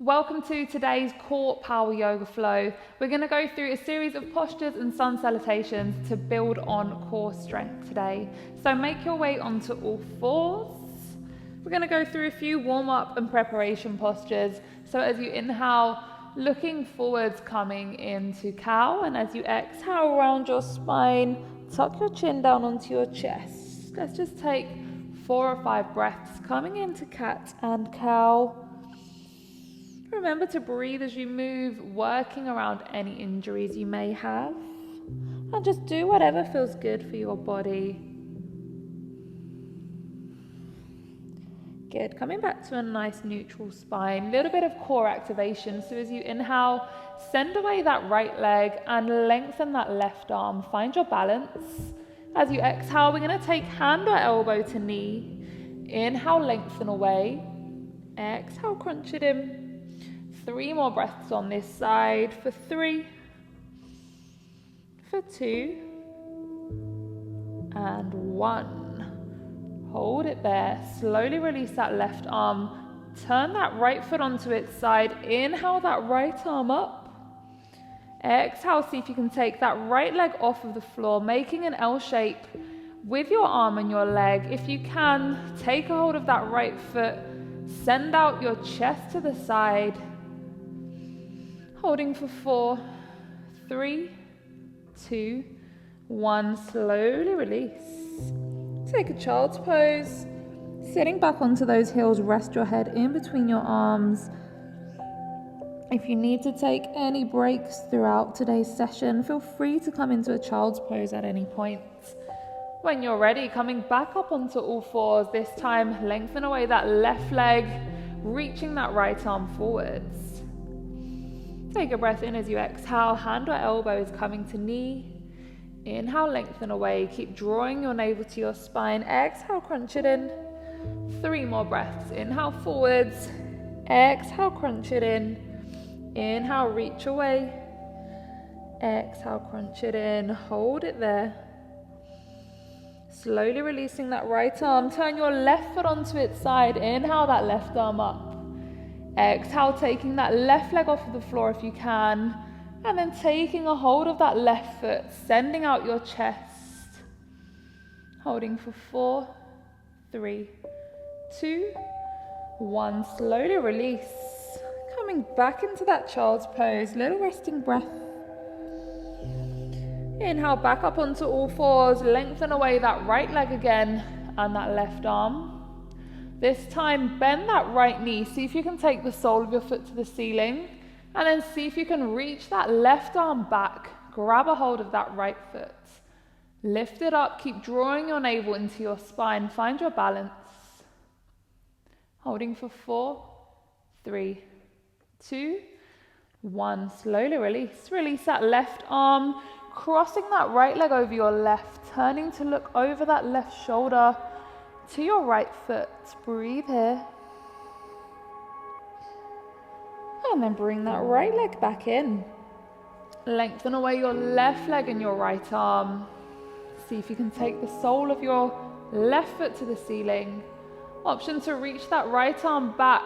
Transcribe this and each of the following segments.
Welcome to today's core power yoga flow. We're going to go through a series of postures and sun salutations to build on core strength today. So make your way onto all fours. We're going to go through a few warm-up and preparation postures. So as you inhale, looking forwards, coming into cow, and as you exhale around your spine, tuck your chin down onto your chest. Let's just take 4 or 5 breaths coming into cat and cow. Remember to breathe as you move, working around any injuries you may have. And just do whatever feels good for your body. Good. Coming back to a nice neutral spine. Little bit of core activation. So as you inhale, send away that right leg and lengthen that left arm. Find your balance. As you exhale, we're going to take hand or elbow to knee. Inhale, lengthen away. Exhale, crunch it in. 3 more breaths on this side for 3, for 2, and 1. Hold it there. Slowly release that left arm. Turn that right foot onto its side. Inhale that right arm up. Exhale, see if you can take that right leg off of the floor, making an L shape with your arm and your leg. If you can, take a hold of that right foot. Send out your chest to the side. Holding for 4, 3, 2, 1. Slowly release. Take a child's pose. Sitting back onto those heels, rest your head in between your arms. If you need to take any breaks throughout today's session, feel free to come into a child's pose at any point. When you're ready, coming back up onto all fours, this time lengthen away that left leg, reaching that right arm forwards. Take a breath in as you exhale, hand or elbows coming to knee. Inhale, lengthen away, keep drawing your navel to your spine. Exhale, crunch it in. 3 more breaths. Inhale, forwards. Exhale, crunch it in. Inhale, reach away. Exhale, crunch it in. Hold it there. Slowly releasing that right arm. Turn your left foot onto its side. Inhale that left arm up. Exhale, taking that left leg off of the floor if you can. And then taking a hold of that left foot, sending out your chest. Holding for 4, 3, 2, 1. Slowly release. Coming back into that child's pose. Little resting breath. Inhale, back up onto all fours. Lengthen away that right leg again and that left arm. This time, bend that right knee. See if you can take the sole of your foot to the ceiling. And then see if you can reach that left arm back. Grab a hold of that right foot. Lift it up. Keep drawing your navel into your spine. Find your balance. Holding for 4, 3, 2, 1. Slowly release. Release that left arm. Crossing that right leg over your left. Turning to look over that left shoulder to your right foot. Breathe here. And then bring that right leg back in. Lengthen away your left leg and your right arm. See if you can take the sole of your left foot to the ceiling. Option to reach that right arm back.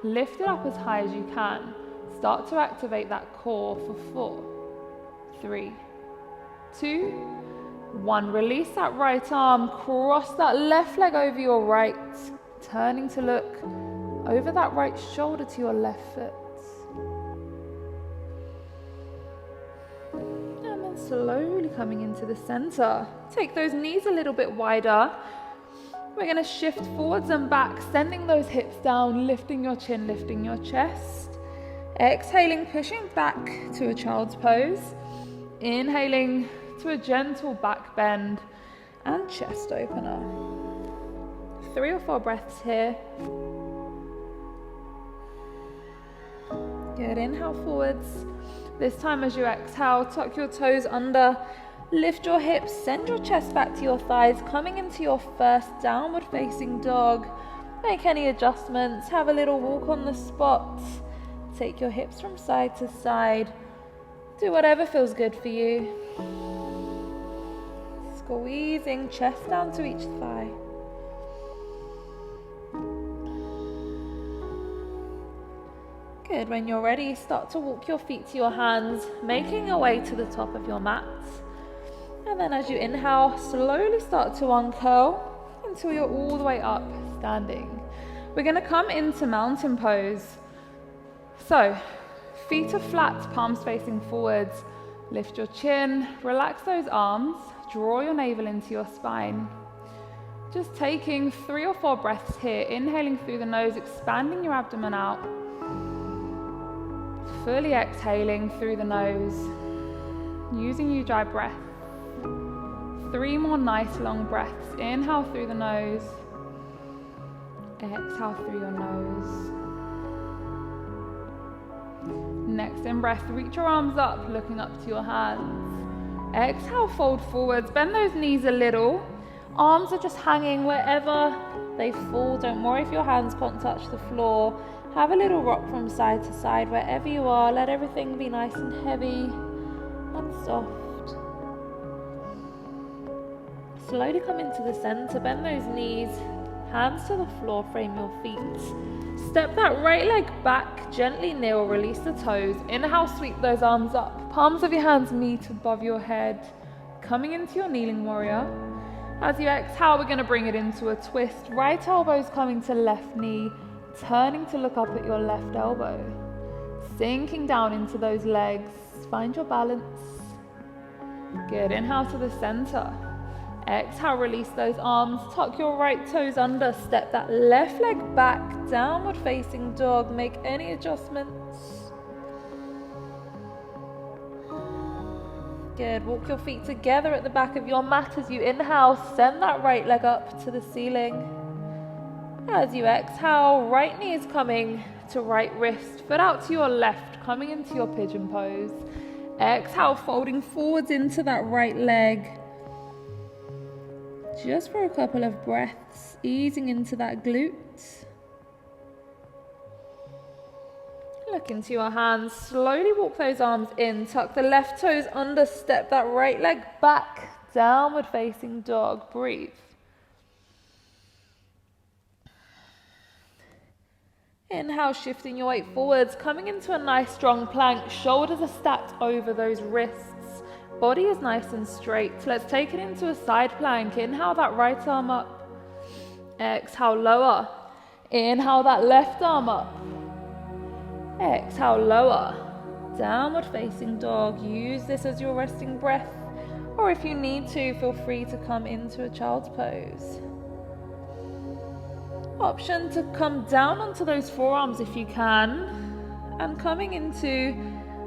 Lift it up as high as you can. Start to activate that core for 4, 3, 2, 1. Release that right arm. Cross that left leg over your right. Turning to look over that right shoulder to your left foot. And then slowly coming into the center. Take those knees a little bit wider. We're going to shift forwards and back, sending those hips down, lifting your chin, lifting your chest. Exhaling, pushing back to a child's pose. Inhaling to a gentle back bend and chest opener. 3 or 4 breaths here. Good. Inhale forwards. This time as you exhale, tuck your toes under, lift your hips, send your chest back to your thighs, coming into your first downward facing dog. Make any adjustments, have a little walk on the spot. Take your hips from side to side. Do whatever feels good for you. Squeezing chest down to each thigh. Good. When you're ready, start to walk your feet to your hands, making your way to the top of your mat. And then as you inhale, slowly start to uncurl until you're all the way up, standing. We're going to come into mountain pose. So, feet are flat, palms facing forwards. Lift your chin, relax those arms, draw your navel into your spine. Just taking 3 or 4 breaths here, inhaling through the nose, expanding your abdomen out. Fully exhaling through the nose, using your dry breath. 3 more nice long breaths. Inhale through the nose, exhale through your nose. Next in breath, reach your arms up, looking up to your hands. Exhale, fold forwards, bend those knees a little. Arms are just hanging wherever they fall. Don't worry if your hands can't touch the floor. Have a little rock from side to side wherever you are. Let everything be nice and heavy and soft. Slowly come into the center, bend those knees, hands to the floor, frame your feet. Step that right leg back, gently kneel, release the toes. Inhale, sweep those arms up. Palms of your hands meet above your head. Coming into your kneeling warrior. As you exhale, we're going to bring it into a twist. Right elbow's coming to left knee, turning to look up at your left elbow. Sinking down into those legs. Find your balance. Good. Inhale to the center. Exhale, release those arms. Tuck your right toes under. Step that left leg back. Downward facing dog. Make any adjustments. Good. Walk your feet together at the back of your mat as you inhale. Send that right leg up to the ceiling. As you exhale, right knee is coming to right wrist. Foot out to your left, coming into your pigeon pose. Exhale, folding forwards into that right leg. Just for a couple of breaths, easing into that glute. Look into your hands, slowly walk those arms in, tuck the left toes under, step that right leg back, downward facing dog, breathe. Inhale, shifting your weight forwards, coming into a nice strong plank, shoulders are stacked over those wrists. Body is nice and straight. Let's take it into a side plank. Inhale that right arm up. Exhale, lower. Inhale that left arm up. Exhale, lower. Downward facing dog. Use this as your resting breath. Or if you need to, feel free to come into a child's pose. Option to come down onto those forearms if you can. And coming into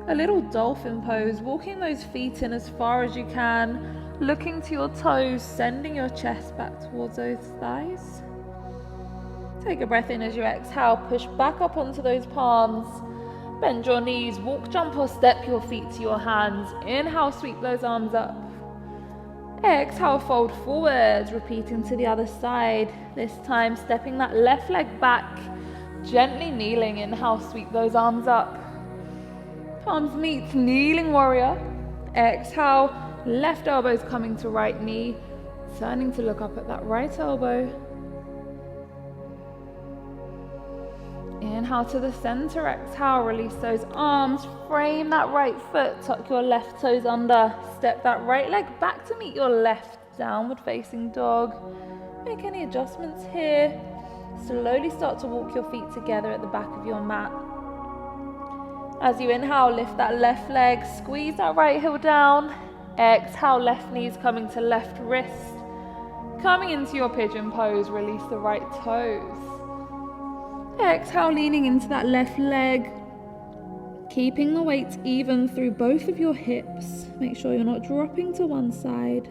a little dolphin pose, walking those feet in as far as you can, looking to your toes, sending your chest back towards those thighs. Take a breath in as you exhale, push back up onto those palms, bend your knees, walk, jump or step your feet to your hands. Inhale, sweep those arms up. Exhale, fold forwards, repeating to the other side, this time stepping that left leg back, gently kneeling. Inhale, sweep those arms up. Palms meet, kneeling warrior. Exhale, left elbow's coming to right knee, turning to look up at that right elbow. Inhale to the center, exhale, release those arms, frame that right foot, tuck your left toes under, step that right leg back to meet your left, downward facing dog. Make any adjustments here. Slowly start to walk your feet together at the back of your mat. As you inhale, lift that left leg, squeeze that right heel down. Exhale, left knee's coming to left wrist. Coming into your pigeon pose, release the right toes. Exhale, leaning into that left leg. Keeping the weight even through both of your hips. Make sure you're not dropping to one side.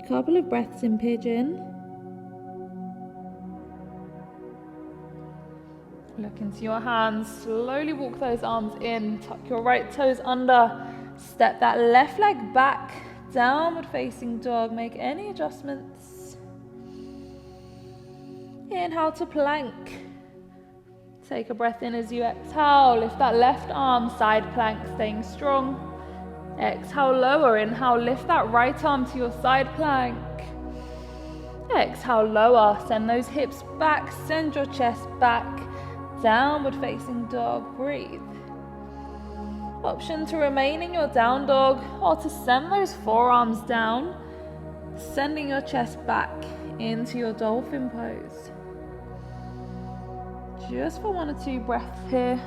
Couple of breaths in pigeon. Look into your hands, slowly walk those arms in, tuck your right toes under, step that left leg back, downward facing dog, make any adjustments. Inhale to plank. Take a breath in as you exhale, lift that left arm, side plank, staying strong. Exhale, lower, inhale, lift that right arm to your side plank. Exhale, lower, send those hips back, send your chest back. downward facing dog, breathe. Option to remain in your down dog or to send those forearms down, sending your chest back into your dolphin pose. Just for 1 or 2 breaths here.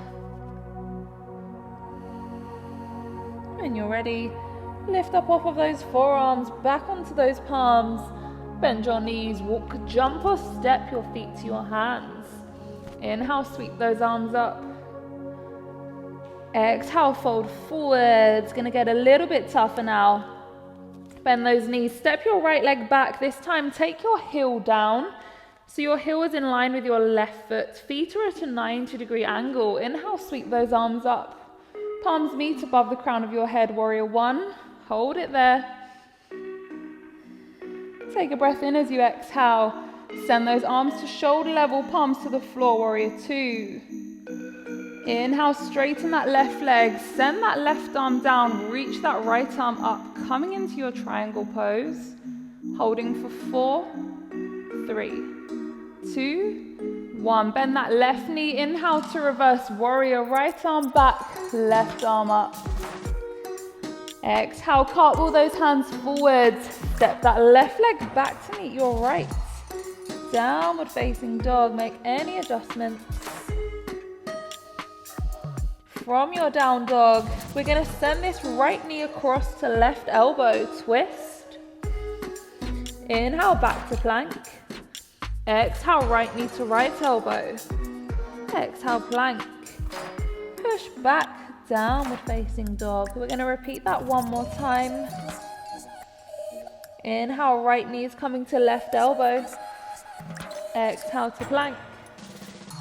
When you're ready, lift up off of those forearms, back onto those palms. Bend your knees, walk, jump or step your feet to your hands. Inhale, sweep those arms up. Exhale, fold forwards. Gonna get a little bit tougher now. Bend those knees, step your right leg back. This time, take your heel down. So your heel is in line with your left foot. Feet are at a 90-degree angle. Inhale, sweep those arms up. Palms meet above the crown of your head, warrior 1. Hold it there. Take a breath in as you exhale. Send those arms to shoulder level, palms to the floor, warrior 2. Inhale, straighten that left leg. Send that left arm down. Reach that right arm up, coming into your triangle pose. Holding for 4, 3, 2, 1. Bend that left knee. Inhale to reverse warrior. Right arm back, left arm up. Exhale, cartwheel those hands forwards. Step that left leg back to meet your right. Downward facing dog. Make any adjustments. From your down dog, we're going to send this right knee across to left elbow. Twist. Inhale, back to plank. Exhale, right knee to right elbow. Exhale, plank. Push back. Downward facing dog. We're going to repeat that 1 more time. Inhale, right knee is coming to left elbow. Exhale to plank.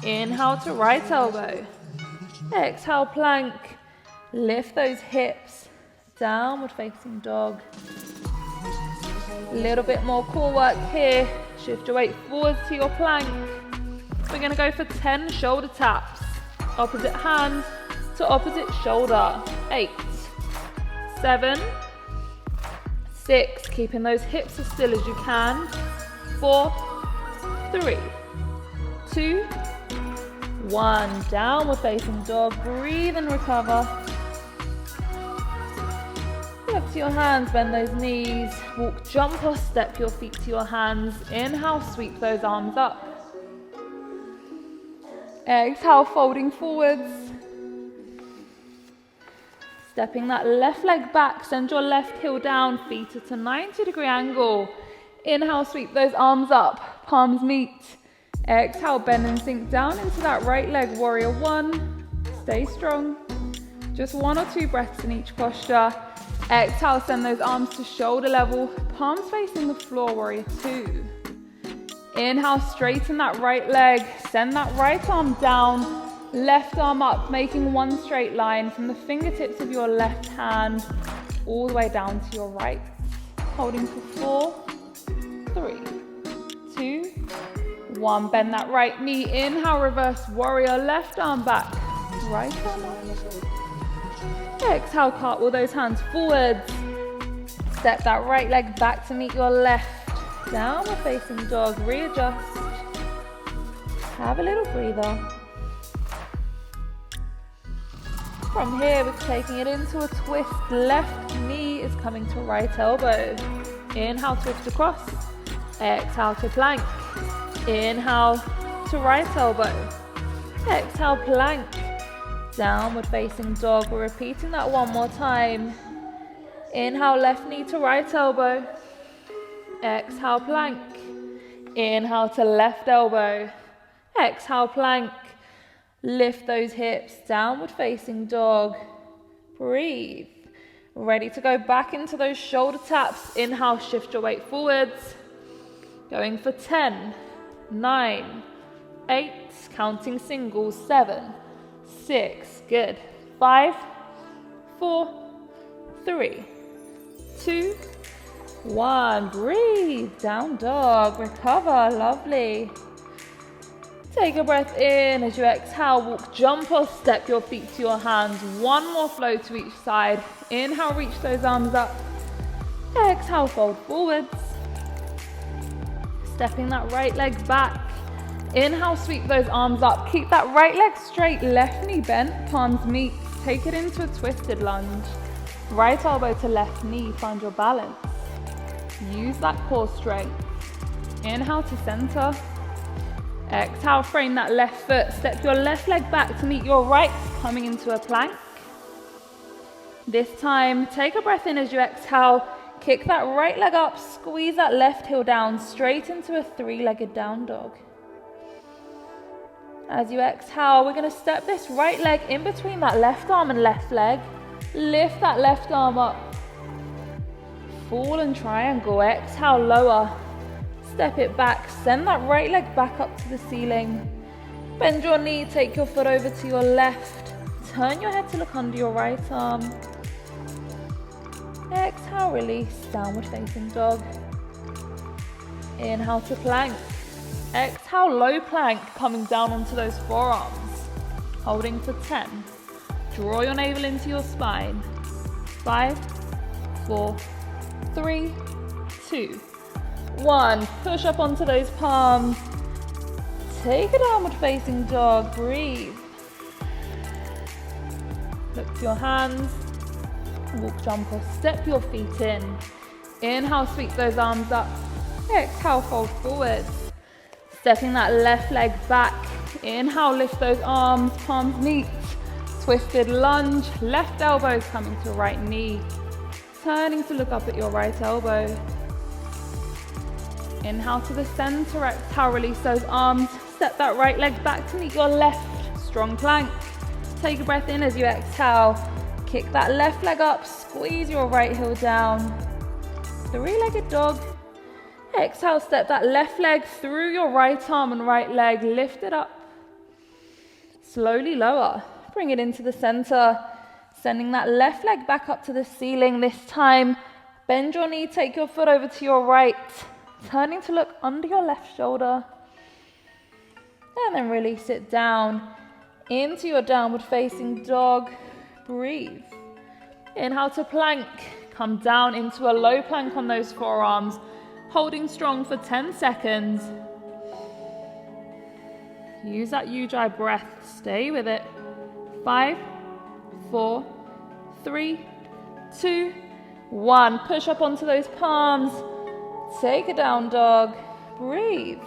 Inhale to right elbow. Exhale, plank. Lift those hips. Downward facing dog. A little bit more core work here. Shift your weight forwards to your plank. We're going to go for 10 shoulder taps. Opposite hand to opposite shoulder. 8, 7, 6. Keeping those hips as still as you can. 4, 3, 2, 1. Downward facing dog. Breathe and recover. Lift your hands, bend those knees. Walk, jump or step your feet to your hands. Inhale, sweep those arms up. Exhale, folding forwards. Stepping that left leg back, send your left heel down, feet at a 90-degree angle. Inhale, sweep those arms up, palms meet. Exhale, bend and sink down into that right leg, warrior 1. Stay strong. Just 1 or 2 breaths in each posture. Exhale, send those arms to shoulder level, palms facing the floor, warrior 2. Inhale, straighten that right leg, send that right arm down. Left arm up, making 1 straight line from the fingertips of your left hand all the way down to your right. Holding for 4, 3, 2, 1. Bend that right knee. Inhale, reverse warrior. Left arm back. Right arm up. Exhale, cartwheel those hands forwards. Step that right leg back to meet your left. Downward facing dog. Readjust. Have a little breather. From here, we're taking it into a twist. Left knee is coming to right elbow. Inhale, twist across. Exhale to plank. Inhale to right elbow. Exhale, plank. Downward facing dog. We're repeating that 1 more time. Inhale, left knee to right elbow. Exhale, plank. Inhale to left elbow. Exhale, plank. Lift those hips, downward facing dog. Breathe. Ready to go back into those shoulder taps. Inhale, shift your weight forwards. Going for 10, 9, 8, counting singles, 7, 6, good. 5, 4, 3, 2, 1. Breathe, down dog, recover, lovely. Take a breath in as you exhale, walk, jump or step your feet to your hands. 1 more flow to each side. Inhale, reach those arms up. Exhale, fold forwards. Stepping that right leg back. Inhale, sweep those arms up. Keep that right leg straight, left knee bent, palms meet. Take it into a twisted lunge. Right elbow to left knee, find your balance. Use that core strength. Inhale to center. Exhale, frame that left foot. Step your left leg back to meet your right, coming into a plank. This time, take a breath in as you exhale. Kick that right leg up, squeeze that left heel down, straight into a three-legged down dog. As you exhale, we're going to step this right leg in between that left arm and left leg. Lift that left arm up. Fallen triangle. Exhale, lower. Step it back. Send that right leg back up to the ceiling. Bend your knee. Take your foot over to your left. Turn your head to look under your right arm. Exhale, release. Downward facing dog. Inhale to plank. Exhale, low plank, coming down onto those forearms. Holding for 10. Draw your navel into your spine. 5, 4, 3, 2, 1. Push up onto those palms. Take a downward facing dog. Breathe. Look to your hands. Walk, jump, or step your feet in. Inhale, sweep those arms up. Exhale, fold forward. Stepping that left leg back. Inhale, lift those arms, palms meet. Twisted lunge, left elbow coming to right knee. Turning to look up at your right elbow. Inhale to the center, exhale, release those arms. Step that right leg back to meet your left. Strong plank. Take a breath in as you exhale. Kick that left leg up, squeeze your right heel down. Three-legged dog. Exhale, step that left leg through your right arm and right leg. Lift it up. Slowly lower. Bring it into the center. Sending that left leg back up to the ceiling. This time, bend your knee, take your foot over to your right. Turning to look under your left shoulder. And then release it down into your downward facing dog. Breathe. Inhale to plank. Come down into a low plank on those forearms. Holding strong for 10 seconds. Use that Ujjayi breath. Stay with it. 5, 4, 3, 2, 1. Push up onto those palms. Take a down dog. Breathe.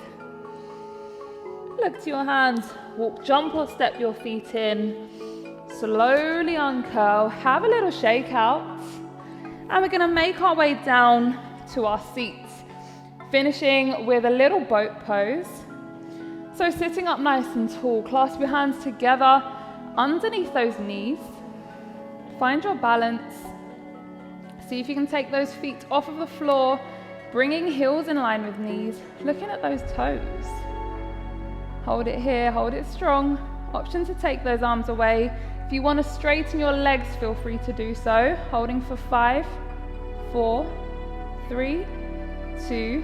Look to your hands. Walk, jump, or step your feet in. Slowly uncurl. Have a little shake out. And we're going to make our way down to our seats. Finishing with a little boat pose. So sitting up nice and tall, clasp your hands together underneath those knees. Find your balance. See if you can take those feet off of the floor, bringing heels in line with knees, looking at those toes. Hold it here, hold it strong. Option to take those arms away. If you want to straighten your legs, feel free to do so. Holding for 5, 4, 3, 2,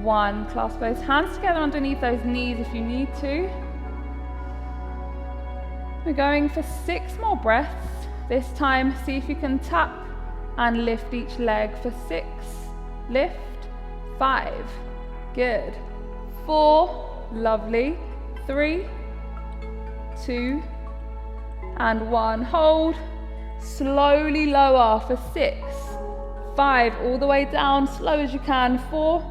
1. Clasp those hands together underneath those knees if you need to. We're going for 6 more breaths. This time, see if you can tap and lift each leg for 6. Lift. 5. Good. 4. Lovely. 3, 2, and 1. Hold. Slowly lower for 6. 5. All the way down, slow as you can. 4,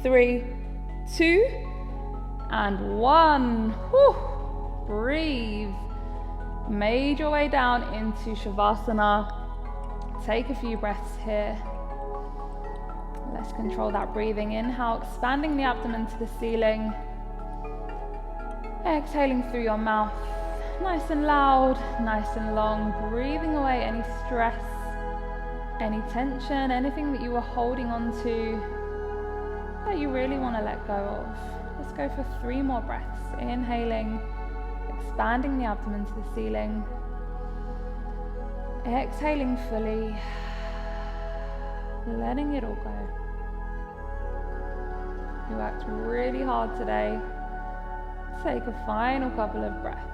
3, 2, and 1. Whew. Breathe. Made your way down into Shavasana. Take a few breaths here. Let's control that breathing. Inhale, expanding the abdomen to the ceiling. Exhaling through your mouth. Nice and loud, nice and long. Breathing away any stress, any tension, anything that you were holding on to that you really want to let go of. Let's go for 3 more breaths. Inhaling, expanding the abdomen to the ceiling. Exhaling fully, letting it all go. You worked really hard today. Take a final couple of breaths.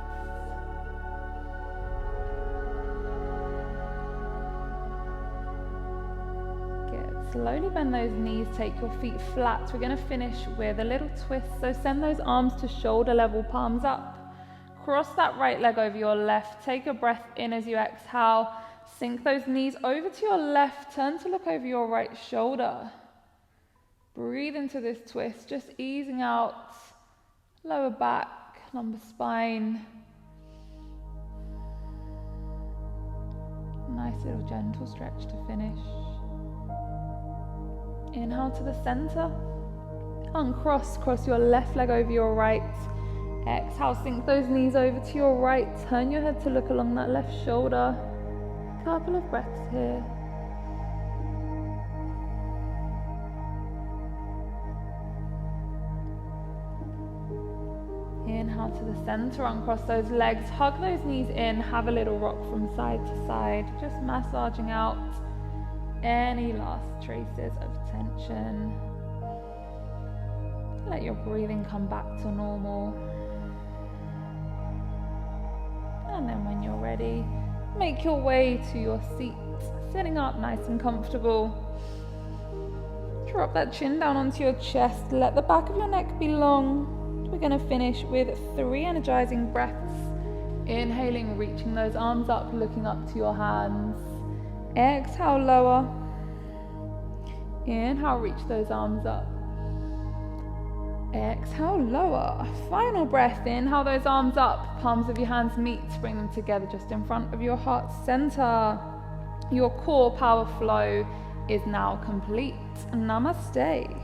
Good. Slowly bend those knees, take your feet flat. We're going to finish with a little twist. So send those arms to shoulder level, palms up. Cross that right leg over your left. Take a breath in as you exhale. Sink those knees over to your left. Turn to look over your right shoulder. Breathe into this twist, just easing out lower back, lumbar spine. Nice little gentle stretch to finish. Inhale to the center. Uncross, cross your left leg over your right. Exhale, sink those knees over to your right. Turn your head to look along that left shoulder. Couple of breaths here. Inhale to the center, uncross those legs, hug those knees in, have a little rock from side to side, just massaging out any last traces of tension. Let your breathing come back to normal. And then when you're ready, make your way to your seat, sitting up nice and comfortable. Drop that chin down onto your chest, let the back of your neck be long. We're going to finish with 3 energizing breaths. Inhaling, reaching those arms up, looking up to your hands. Exhale, lower. Inhale, reach those arms up. Exhale, lower. Final breath, inhale those arms up, palms of your hands meet, bring them together just in front of your heart center. Your core power flow is now complete. Namaste.